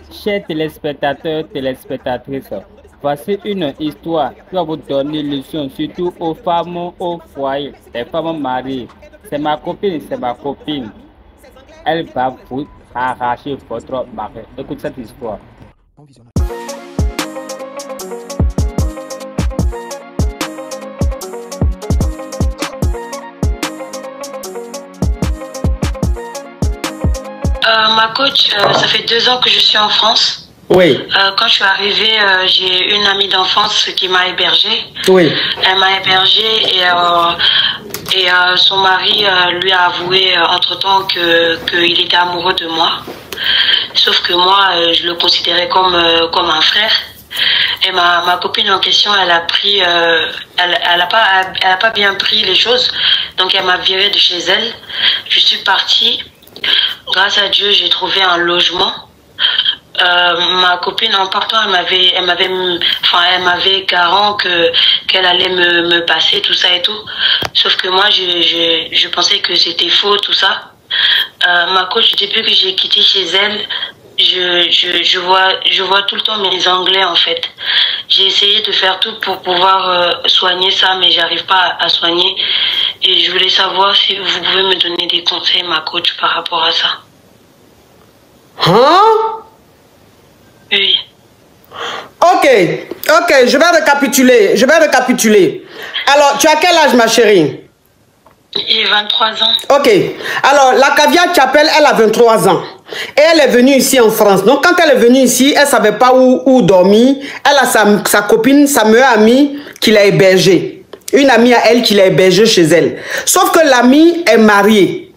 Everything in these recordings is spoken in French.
Chers téléspectateurs, téléspectatrices, voici une histoire qui va vous donner leçon, surtout aux femmes au foyer, les femmes mariées. C'est ma copine, c'est ma copine. Elle va vous arracher votre mari. Écoute cette histoire. Ma coach, ça fait 2 ans que je suis en France. Oui. Quand je suis arrivée, j'ai une amie d'enfance qui m'a hébergée. Oui. Elle m'a hébergée et son mari lui a avoué entre-temps qu'il était amoureux de moi. Sauf que moi, je le considérais comme un frère. Et ma copine en question, elle a pas bien pris les choses. Donc elle m'a virée de chez elle. Je suis partie. Grâce à Dieu, j'ai trouvé un logement. Ma copine en partant, elle m'avait garant qu'elle allait me passer tout ça et tout. Sauf que moi, je pensais que c'était faux tout ça. Ma coach, depuis que j'ai quitté chez elle, je vois tout le temps mes Anglais en fait. J'ai essayé de faire tout pour pouvoir soigner ça, mais j'arrive pas à soigner. Et je voulais savoir si vous pouvez me donner des conseils, ma coach, par rapport à ça. Hein? Oui. Ok, je vais récapituler. Alors, tu as quel âge, ma chérie? J'ai 23 ans. Ok, alors la caviar Chapelle, elle a 23 ans. Et elle est venue ici en France. Donc, quand elle est venue ici, elle ne savait pas où dormir. Elle a sa copine, sa meilleure amie, qui l'a hébergée. Une amie à elle qui l'a hébergée chez elle. Sauf que l'amie est mariée.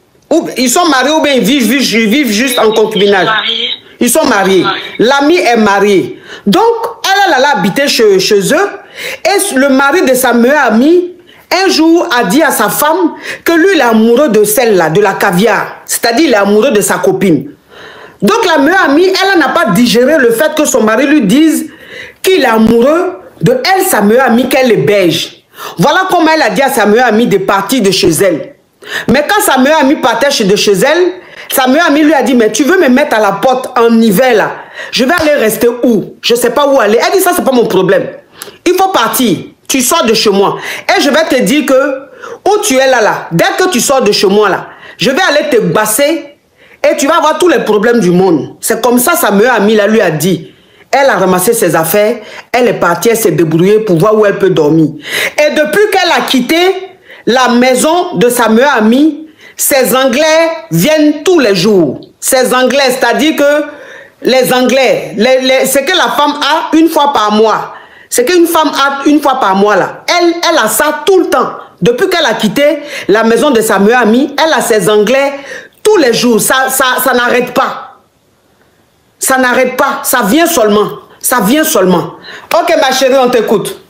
Ils sont mariés ou bien ils vivent juste en concubinage. Ils sont mariés. L'amie est mariée. Donc, elle allait habiter chez eux. Et le mari de sa meilleure amie, un jour, a dit à sa femme que lui, il est amoureux de celle-là, de la caviar. C'est-à-dire, il est amoureux de sa copine. Donc, la meilleure amie, elle n'a pas digéré le fait que son mari lui dise qu'il est amoureux de elle, sa meilleure amie, qu'elle héberge. Voilà comment elle a dit à sa meilleure amie de partir de chez elle. Mais quand sa meilleure amie partait de chez elle, sa meilleure amie lui a dit, mais tu veux me mettre à la porte en hiver là? Je vais aller rester où? Je ne sais pas où aller. Elle dit, ça, c'est pas mon problème. Il faut partir. Tu sors de chez moi. Et je vais te dire que, où tu es là, dès que tu sors de chez moi là, je vais aller te basser et tu vas avoir tous les problèmes du monde. C'est comme ça sa meilleure amie là lui a dit. Elle a ramassé ses affaires, elle est partie, elle s'est débrouillée pour voir où elle peut dormir. Et depuis qu'elle a quitté la maison de sa meilleure amie, ces Anglais viennent tous les jours. Ces Anglais, c'est-à-dire que les Anglais, ce que la femme a une fois par mois, ce qu'une femme a une fois par mois là, elle a ça tout le temps. Depuis qu'elle a quitté la maison de sa meilleure amie, elle a ses Anglais tous les jours. Ça n'arrête pas. Ça n'arrête pas. Ça vient seulement. Ça vient seulement. Ok, ma chérie, on t'écoute.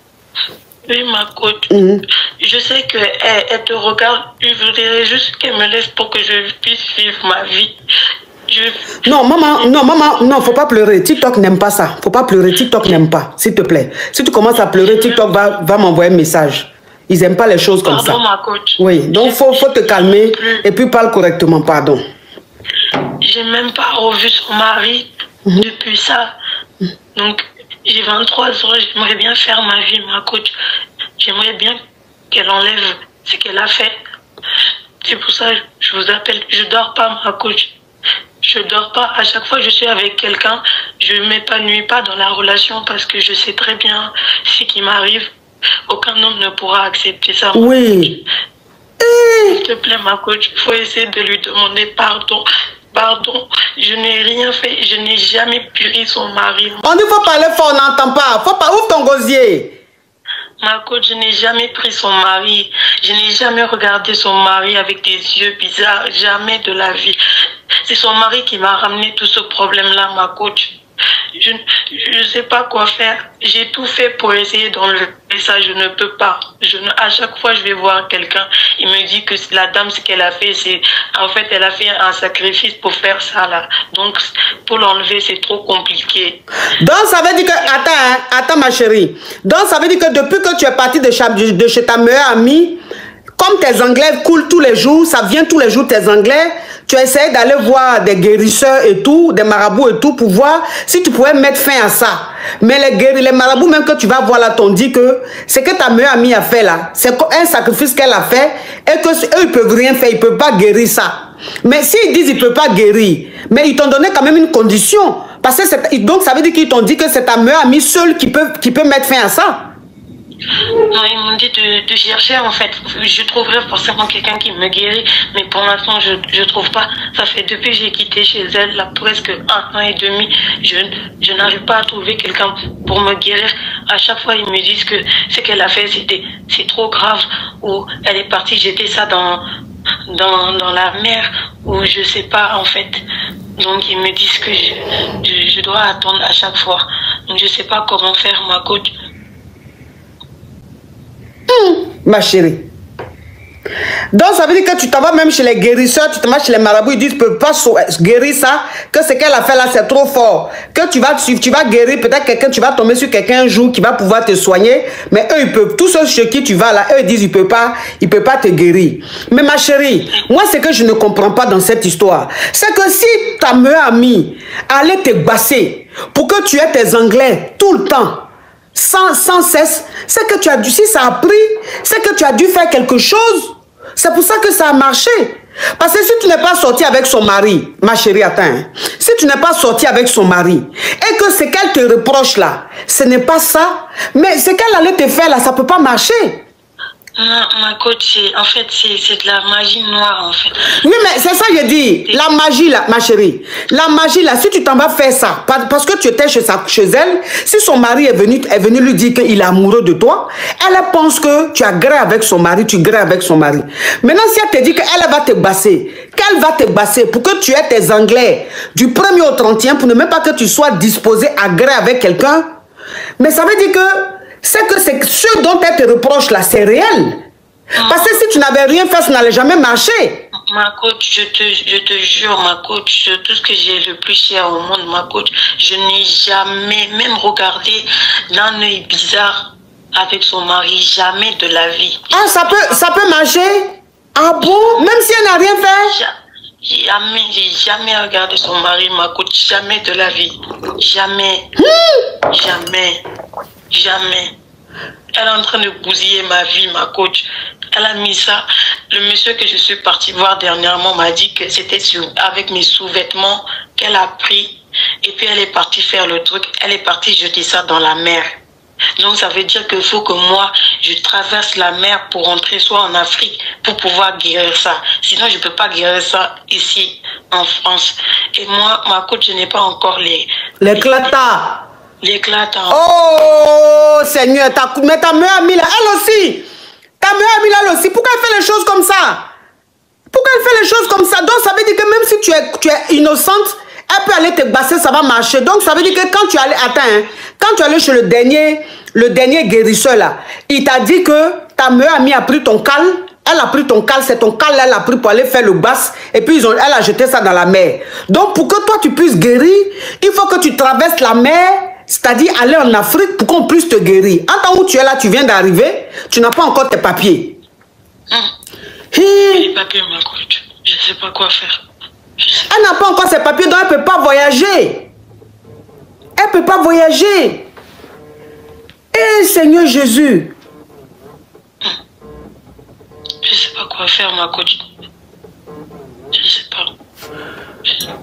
Oui, ma coach. Je sais qu'elle te regarde. Je voudrais juste qu'elle me laisse pour que je puisse vivre ma vie. Non, maman, faut pas pleurer. TikTok n'aime pas ça. Faut pas pleurer. TikTok n'aime pas. S'il te plaît. Si tu commences à pleurer, TikTok va m'envoyer un message. Ils n'aiment pas les choses comme ça. Pardon, ma coach. Oui, donc faut te calmer et puis parle correctement. Pardon. J'ai même pas revu son mari depuis ça. Donc, j'ai 23 ans. J'aimerais bien faire ma vie, ma coach. J'aimerais bien qu'elle enlève ce qu'elle a fait. C'est pour ça que je vous appelle. Je dors pas, ma coach. Je dors pas. À chaque fois que je suis avec quelqu'un, je ne m'épanouis pas dans la relation parce que je sais très bien ce qui m'arrive. Aucun homme ne pourra accepter ça. Oui. S'il te plaît, ma coach, il faut essayer de lui demander pardon. Pardon, je n'ai rien fait. Je n'ai jamais puri son mari. On dit faut parler fort, on n'entend pas. Faut pas, ouvre ton gosier. Ma coach, je n'ai jamais pris son mari. Je n'ai jamais regardé son mari avec des yeux bizarres. Jamais de la vie. C'est son mari qui m'a ramené tout ce problème-là, ma coach. Je ne sais pas quoi faire. J'ai tout fait pour essayer d'enlever ça. Je ne peux pas. À chaque fois, je vais voir quelqu'un. Il me dit que la dame, ce qu'elle a fait, c'est... En fait, elle a fait un sacrifice pour faire ça, là. Donc, pour l'enlever, c'est trop compliqué. Donc, ça veut dire que... Attends, ma chérie. Donc, ça veut dire que depuis que tu es partie de chez ta meilleure amie, comme tes Anglais coulent tous les jours, ça vient tous les jours, tes Anglais, tu as essayé d'aller voir des guérisseurs et tout, des marabouts et tout, pour voir si tu pouvais mettre fin à ça. Mais les marabouts même que tu vas voir là, t'ont dit que ce que ta meilleure amie a fait là, c'est un sacrifice qu'elle a fait et que eux ils peuvent rien faire, ils peuvent pas guérir ça. Mais s'ils disent qu'ils ne peuvent pas guérir, mais ils t'ont donné quand même une condition. Parce que donc ça veut dire qu'ils t'ont dit que c'est ta meilleure amie seule qui peut mettre fin à ça. Non, ils m'ont dit de chercher en fait. Je trouverai forcément quelqu'un qui me guérit, mais pour l'instant je trouve pas. Ça fait depuis que j'ai quitté chez elle, là, presque 1 an et demi, je n'arrive pas à trouver quelqu'un pour me guérir. À chaque fois ils me disent que ce qu'elle a fait c'est trop grave, ou elle est partie jeter ça dans la mer, ou je sais pas en fait. Donc ils me disent que je dois attendre à chaque fois. Donc je sais pas comment faire, ma coach. Ma chérie. Donc ça veut dire que tu t'en vas même chez les guérisseurs, tu t'en vas chez les marabouts, ils disent qu'ils ne peuvent pas guérir ça, que ce qu'elle a fait là c'est trop fort, que tu vas guérir, peut-être quelqu'un, tu vas tomber sur quelqu'un un jour qui va pouvoir te soigner, mais eux ils peuvent, tous ceux chez qui tu vas là, eux ils disent qu'ils ne peuvent pas te guérir. Mais ma chérie, moi ce que je ne comprends pas dans cette histoire, c'est que si ta meilleure amie allait te basser pour que tu aies tes anglais tout le temps, sans cesse, c'est que tu as dû, si ça a pris, c'est que tu as dû faire quelque chose. C'est pour ça que ça a marché. Parce que si tu n'es pas sorti avec son mari, ma chérie, attends, hein, si tu n'es pas sorti avec son mari, et que ce qu'elle te reproche là, ce n'est pas ça, mais ce qu'elle allait te faire là, ça ne peut pas marcher. Ma coach, en fait, c'est de la magie noire, en fait. Oui, mais c'est ça que je dis. La magie, là, ma chérie. La magie, là, si tu t'en vas faire ça, parce que tu étais chez elle, si son mari est venu lui dire qu'il est amoureux de toi, elle pense que tu as gré avec son mari, tu gré avec son mari. Maintenant, si elle te dit qu'elle va te basser, qu'elle va te basser pour que tu aies tes anglais du 1er au 31, pour ne même pas que tu sois disposé à gré avec quelqu'un, mais ça veut dire que c'est ce dont elle te reproche là, c'est réel. Parce que si tu n'avais rien fait, ça n'allait jamais marcher. Ma coach, je te jure, ma coach, tout ce que j'ai le plus cher au monde, ma coach, je n'ai jamais même regardé d'un œil bizarre avec son mari, jamais de la vie. Ah, ça peut marcher? Ah bon? Même si elle n'a rien fait? J'ai jamais regardé son mari, ma coach, jamais de la vie. Jamais. Jamais. Elle est en train de bousiller ma vie, ma coach. Elle a mis ça. Le monsieur que je suis partie voir dernièrement m'a dit que c'était avec mes sous-vêtements qu'elle a pris. Et puis elle est partie faire le truc. Elle est partie jeter ça dans la mer. Donc ça veut dire qu'il faut que moi, je traverse la mer pour rentrer soit en Afrique pour pouvoir guérir ça. Sinon, je ne peux pas guérir ça ici en France. Et moi, ma coach, je n'ai pas encore l'éclatat. L'éclatant. Oh Seigneur, mais ta meilleure amie là, elle aussi. Ta meilleure amie là, elle aussi. Pourquoi elle fait les choses comme ça? Pourquoi elle fait les choses comme ça? Donc ça veut dire que même si tu es innocente, elle peut aller te basser, ça va marcher. Donc ça veut dire que quand tu allais, quand tu allais chez le dernier guérisseur là, il t'a dit que ta meilleure amie a pris ton cal. Elle a pris ton cal, c'est ton cal, elle a pris pour aller faire le basse, et puis elle a jeté ça dans la mer. Donc pour que toi tu puisses guérir, il faut que tu traverses la mer, c'est-à-dire aller en Afrique pour qu'on puisse te guérir. En temps où tu es là, tu viens d'arriver, tu n'as pas encore tes papiers. Les papiers, ma coach, je ne sais pas quoi faire. Elle n'a pas encore ses papiers, donc elle ne peut pas voyager. Elle ne peut pas voyager. Eh Seigneur Jésus. Je ne sais pas quoi faire, ma coach. Je ne sais pas. Je sais pas.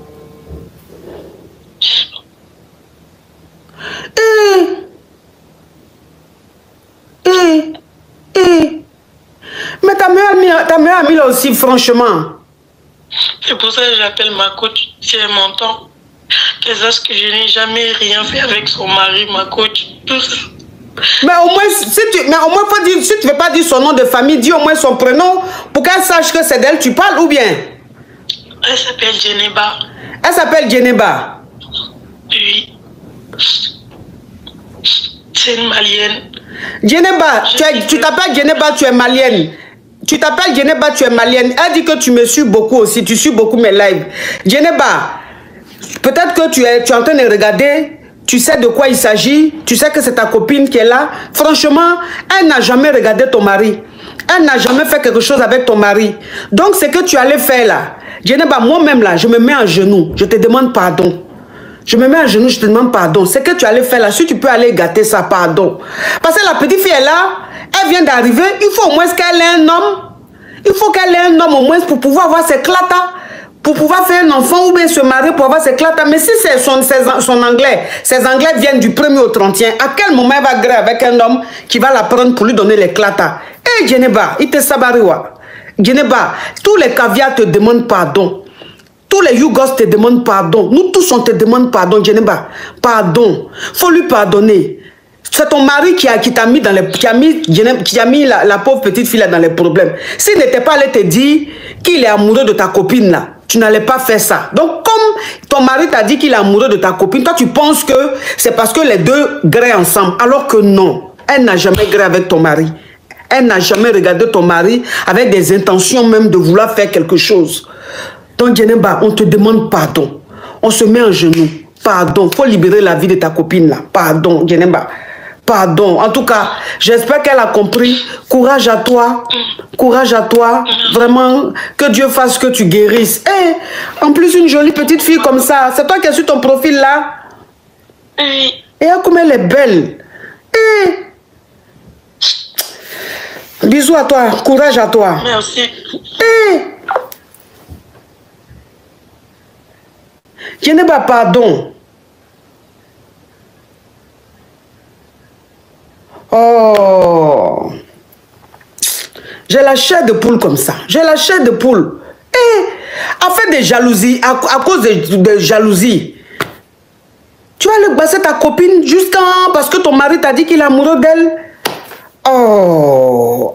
Mais ta meilleure amie là aussi, franchement. C'est pour ça que j'appelle ma coach, si elle m'entend. Qu'elle sache que je n'ai jamais rien fait avec son mari, ma coach. Tout ça. Mais au moins, faut dire, si tu ne veux pas dire son nom de famille, dis au moins son prénom pour qu'elle sache que c'est d'elle tu parles ou bien? Elle s'appelle Djeneba. Elle s'appelle Djeneba? Oui. C'est une malienne. Djeneba, tu t'appelles Djeneba, tu es malienne. Tu t'appelles Djeneba, tu es malienne. Elle dit que tu me suis beaucoup aussi, tu suis beaucoup mes lives. Djeneba, peut-être que tu es en train de regarder. Tu sais de quoi il s'agit, tu sais que c'est ta copine qui est là. Franchement, elle n'a jamais regardé ton mari. Elle n'a jamais fait quelque chose avec ton mari. Donc, ce que tu allais faire là, Djeneba, moi-même là, je me mets à genoux. Je te demande pardon. Je me mets à genoux, je te demande pardon. Ce que tu allais faire là, si tu peux aller gâter ça, pardon. Parce que la petite fille est là, elle vient d'arriver, il faut au moins qu'elle ait un homme. Il faut qu'elle ait un homme au moins pour pouvoir avoir ses clatas, pour pouvoir faire un enfant ou bien se marier pour avoir ses clatas. Mais si c'est son anglais, ses anglais viennent du 1er au 31, à quel moment elle va gréer avec un homme qui va la prendre pour lui donner les clatas? Eh, Djeneba, il te sabariwa. Djeneba, tous les caviars te demandent pardon. Tous les Yougos te demandent pardon. Nous tous, on te demande pardon, Djeneba. Pardon. Faut lui pardonner. C'est ton mari qui t'a mis dans les... qui a mis la pauvre petite fille là dans les problèmes. S'il n'était pas allé te dire qu'il est amoureux de ta copine là, tu n'allais pas faire ça. Donc, comme ton mari t'a dit qu'il est amoureux de ta copine, toi, tu penses que c'est parce que les deux gréent ensemble. Alors que non. Elle n'a jamais gréé avec ton mari. Elle n'a jamais regardé ton mari avec des intentions même de vouloir faire quelque chose. Donc, Djeneba, on te demande pardon. On se met en genoux. Pardon. Il faut libérer la vie de ta copine là. Pardon, Djeneba. Pardon. En tout cas, j'espère qu'elle a compris. Courage à toi. Courage à toi. Vraiment, que Dieu fasse que tu guérisses. Et en plus, une jolie petite fille comme ça. C'est toi qui as su ton profil là. Oui. Et comme elle est belle. Bisous à toi. Courage à toi. Merci. Djeneba, pardon. Oh. J'ai la chair de poule comme ça. J'ai la chair de poule. À faire des jalousies, à cause de jalousie. Tu vas aller passer ta copine jusqu'à... parce que ton mari t'a dit qu'il est amoureux d'elle. Oh.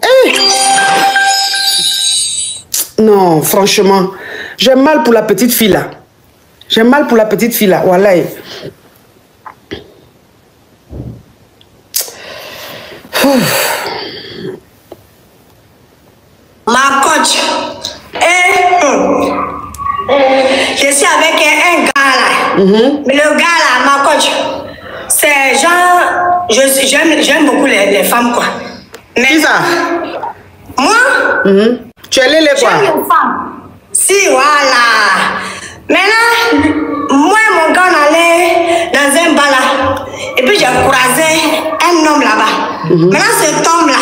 Non, franchement. J'ai mal pour la petite fille là. J'ai mal pour la petite fille là. Voilà. Ma coach, je suis avec un gars là. Mais le gars là, ma coach, c'est genre, j'aime beaucoup les femmes quoi. Mais qui ça? Moi, tu es lélé quoi? j'aime les femmes. Si, voilà. Maintenant, moi et mon gars, on allait dans un bar là. Et puis j'ai croisé un homme là-bas. Maintenant, cet homme là,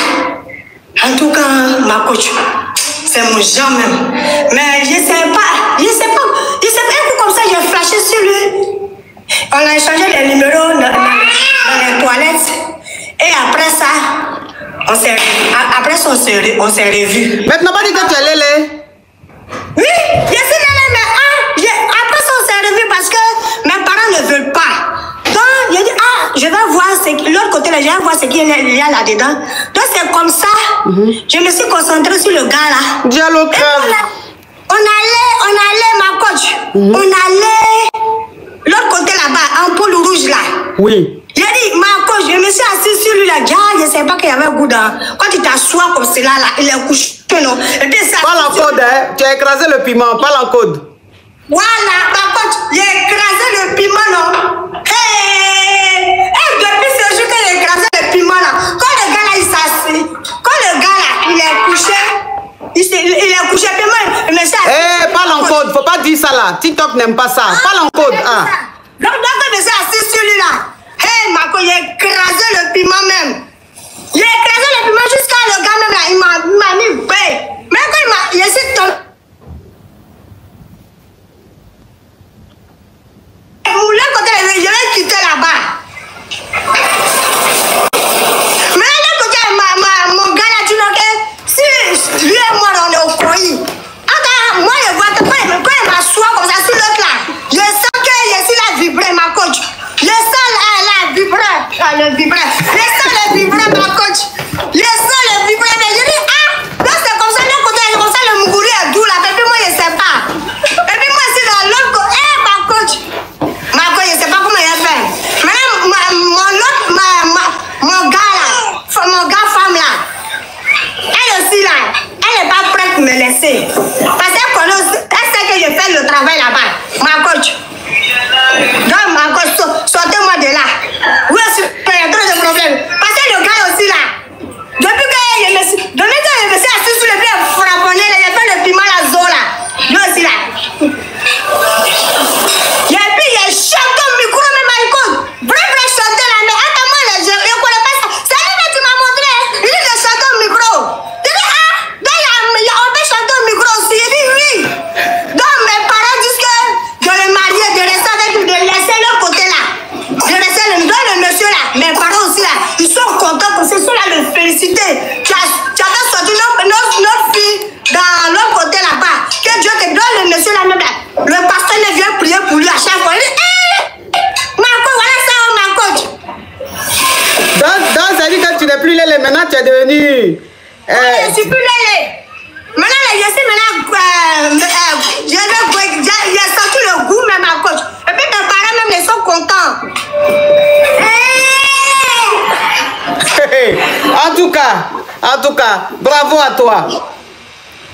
en tout cas, ma coach, c'est mon genre même. Mais je sais pas. Et puis comme ça, j'ai flashé sur lui. On a échangé les numéros dans les toilettes. Et après ça, on s'est revus. Maintenant, pas dit que tu es lélé. Oui, je suis lélé, mais après ça, on s'est revus parce que mes parents ne veulent pas. Donc, j'ai dit, je vais voir l'autre côté, là, je vais voir ce qu'il y a là-dedans. Donc, c'est comme ça, je me suis concentrée sur le gars là. Dialogue. On allait, ma coach, on allait l'autre côté là-bas, en poule rouge là. Oui. J'ai dit, ma coach, je me suis assise sur lui là, je ne sais pas qu'il y avait goût dans. Quand tu t'assois comme cela là, il est couché, non. Et puis ça. Parle en code, hein. Tu as écrasé le piment, parle en code. Voilà, ma coach, j'ai écrasé le piment, non? Et depuis ce jour que j'ai écrasé le piment, là, quand le gars là, il s'assied, quand le gars là, il est couché, il est couché, puis moi, je me suis assis. Parle en code, faut pas dire ça là. TikTok n'aime pas ça. Parle en code, hein. Donc, je me suis assis sur lui là. Ma coach, j'ai écrasé le piment même. J'ai écrasé le piment jusqu'à le gars même là, il m'a mis bête. Mais quand il suis tombé. L'autre côté, je vais quitter là-bas. Mais l'autre côté, mon gars là, tu vois que si lui et moi, on est au foyer. Moi, je vois que quand il m'assoit comme ça sur l'autre là, je sens que je suis là vibré, ma coach. Je sens là vibré. Le vibré. Je sens le vibré, ma coach. Je sens le vibré. Mais je dis, là, c'est comme ça, l'autre côté, comme ça, le mougouri est doux là. Et puis moi, je sais pas. Et puis moi, c'est dans l'autre côté. Ma coach. Ma coach, je sais pas comment il fait. Maintenant, mon gars là, mon gars femme là, elle aussi là, elle n'est pas prête pour me laisser. Parce qu'elle sait que je fais le travail là-bas. Ma coach. Donc, ma coach, sortez-moi de là. Oui, il y a trop de problèmes. Parce Lélé, maintenant tu es devenu... Je suis plus Lélé. Maintenant, je sais maintenant, j'ai sorti le goût même à coach. Et puis mes parents même ils sont contents. En tout cas, bravo à toi. Non,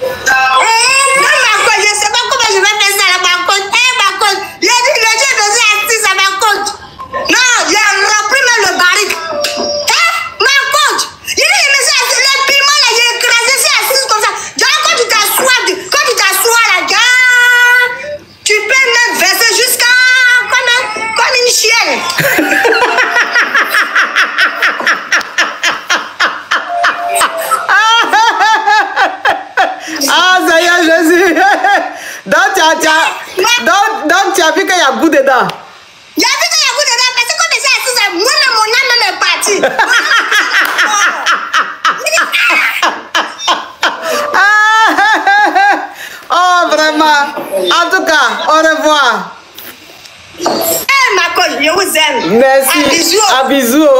ma coach, je ne sais pas comment je vais faire ça là, ma coach. Ma coach, j'ai dit le jeu de artiste à ma coach. Non, j'ai repris même le barrique. Ma coach, j'ai dit le piment là, j'ai écrasé, c'est assise comme ça. Quand tu t'assois là, tu peux même verser jusqu'à comme une chienne. Ah, ça y est, Jésus. Donc tu as vu qu'il y a goût dedans. Il y a vu qu'il y a goût dedans parce que comme c'est assise, moi-même mon âme même est partie. Oh, vraiment. En tout cas, au revoir. Ma coach, je vous aime. Merci. À bisous.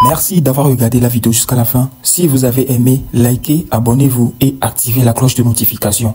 Merci d'avoir regardé la vidéo jusqu'à la fin. Si vous avez aimé, likez, abonnez-vous et activez la cloche de notification.